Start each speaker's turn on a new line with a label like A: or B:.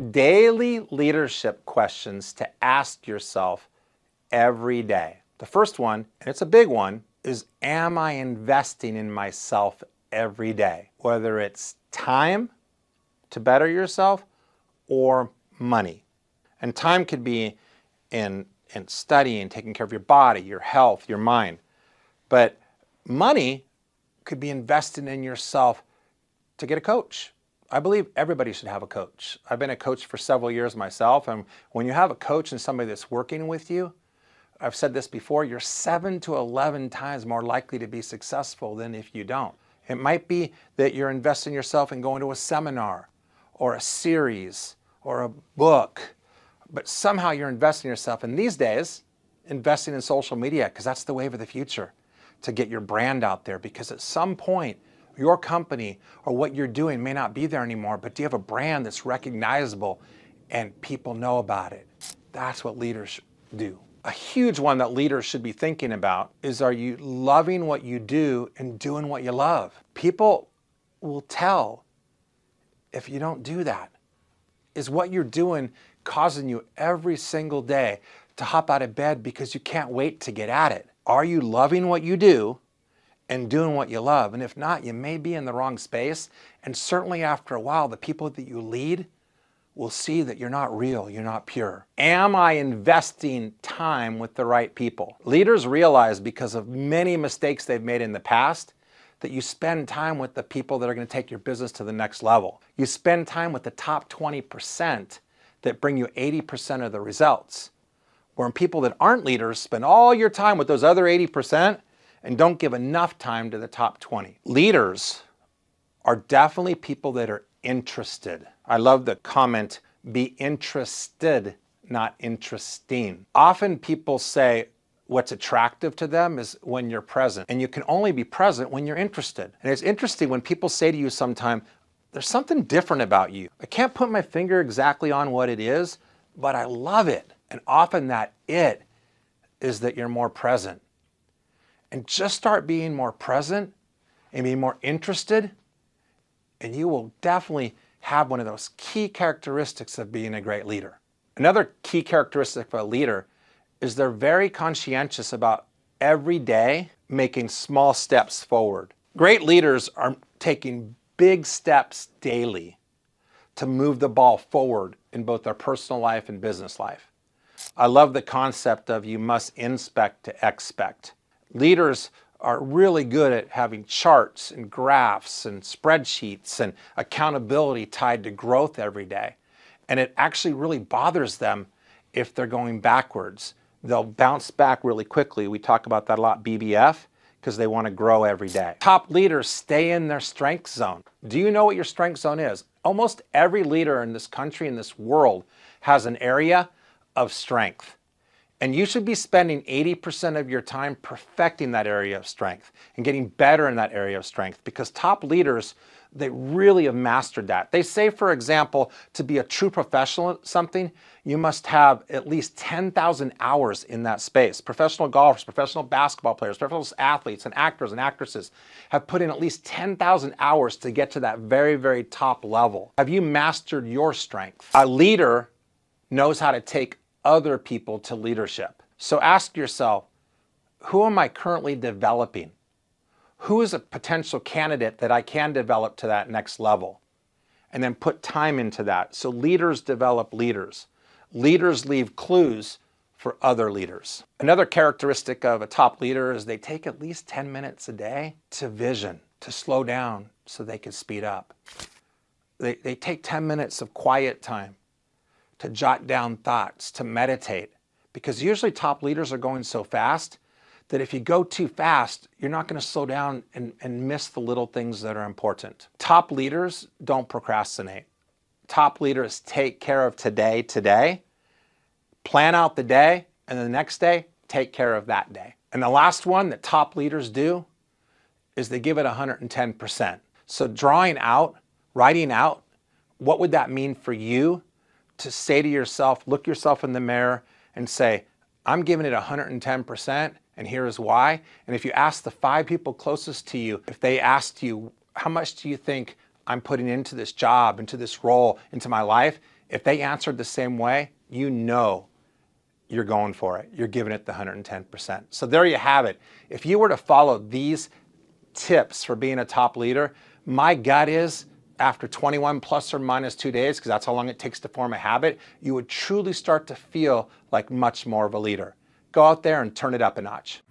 A: Daily leadership questions to ask yourself every day. The first one, and it's a big one, is am I investing in myself every day? Whether it's time to better yourself or money. And time could be in studying, taking care of your body, your health, your mind. But money could be invested in yourself to get a coach. I believe everybody should have a coach. I've been a coach for several years myself, and when you have a coach and somebody that's working with you, I've said this before, you're 7 to 11 times more likely to be successful than if you don't. It might be that you're investing yourself in going to a seminar or a series or a book, but somehow you're investing yourself. And these days, investing in social media, because that's the wave of the future, to get your brand out there, because at some point, your company or what you're doing may not be there anymore, but do you have a brand that's recognizable and people know about it? That's what leaders do. A huge one that leaders should be thinking about is, are you loving what you do and doing what you love? People will tell if you don't do that. Is what you're doing causing you every single day to hop out of bed because you can't wait to get at it? Are you loving what you do and doing what you love? And if not, you may be in the wrong space. And certainly after a while, the people that you lead will see that you're not real, you're not pure. Am I investing time with the right people? Leaders realize, because of many mistakes they've made in the past, that you spend time with the people that are going to take your business to the next level. You spend time with the top 20% that bring you 80% of the results. Where people that aren't leaders spend all your time with those other 80% and don't give enough time to the top 20. Leaders are definitely people that are interested. I love the comment, be interested, not interesting. Often people say what's attractive to them is when you're present, and you can only be present when you're interested. And it's interesting when people say to you sometime, there's something different about you. I can't put my finger exactly on what it is, but I love it. And often that it is that you're more present. And just start being more present and being more interested, and you will definitely have one of those key characteristics of being a great leader. Another key characteristic of a leader is they're very conscientious about every day making small steps forward. Great leaders are taking big steps daily to move the ball forward in both their personal life and business life. I love the concept of you must inspect to expect. Leaders are really good at having charts and graphs and spreadsheets and accountability tied to growth every day. And it actually really bothers them if they're going backwards. They'll bounce back really quickly. We talk about that a lot, BBF, because they want to grow every day. Top leaders stay in their strength zone. Do you know what your strength zone is? Almost every leader in this country, in this world, has an area of strength. And you should be spending 80% of your time perfecting that area of strength and getting better in that area of strength, because top leaders, they really have mastered that. They say, for example, to be a true professional at something, you must have at least 10,000 hours in that space. Professional golfers, professional basketball players, professional athletes and actors and actresses have put in at least 10,000 hours to get to that very, very top level. Have you mastered your strength? A leader knows how to take other people to leadership. So ask yourself, who am I currently developing? Who is a potential candidate that I can develop to that next level? And then put time into that. So leaders develop leaders. Leaders leave clues for other leaders. Another characteristic of a top leader is they take at least 10 minutes a day to vision, to slow down so they can speed up. They take 10 minutes of quiet time to jot down thoughts, to meditate, because usually top leaders are going so fast that if you go too fast, you're not going to slow down and miss the little things that are important. Top leaders don't procrastinate. Top leaders take care of today, plan out the day, and the next day, take care of that day. And the last one that top leaders do is they give it 110%. So writing out, what would that mean for you to say to yourself, look yourself in the mirror and say, I'm giving it 110%, and here is why. And if you ask the 5 people closest to you, if they asked you, how much do you think I'm putting into this job, into this role, into my life? If they answered the same way, you know you're going for it. You're giving it the 110%. So there you have it. If you were to follow these tips for being a top leader, my gut is after 21 plus or minus 2 days, because that's how long it takes to form a habit, you would truly start to feel like much more of a leader. Go out there and turn it up a notch.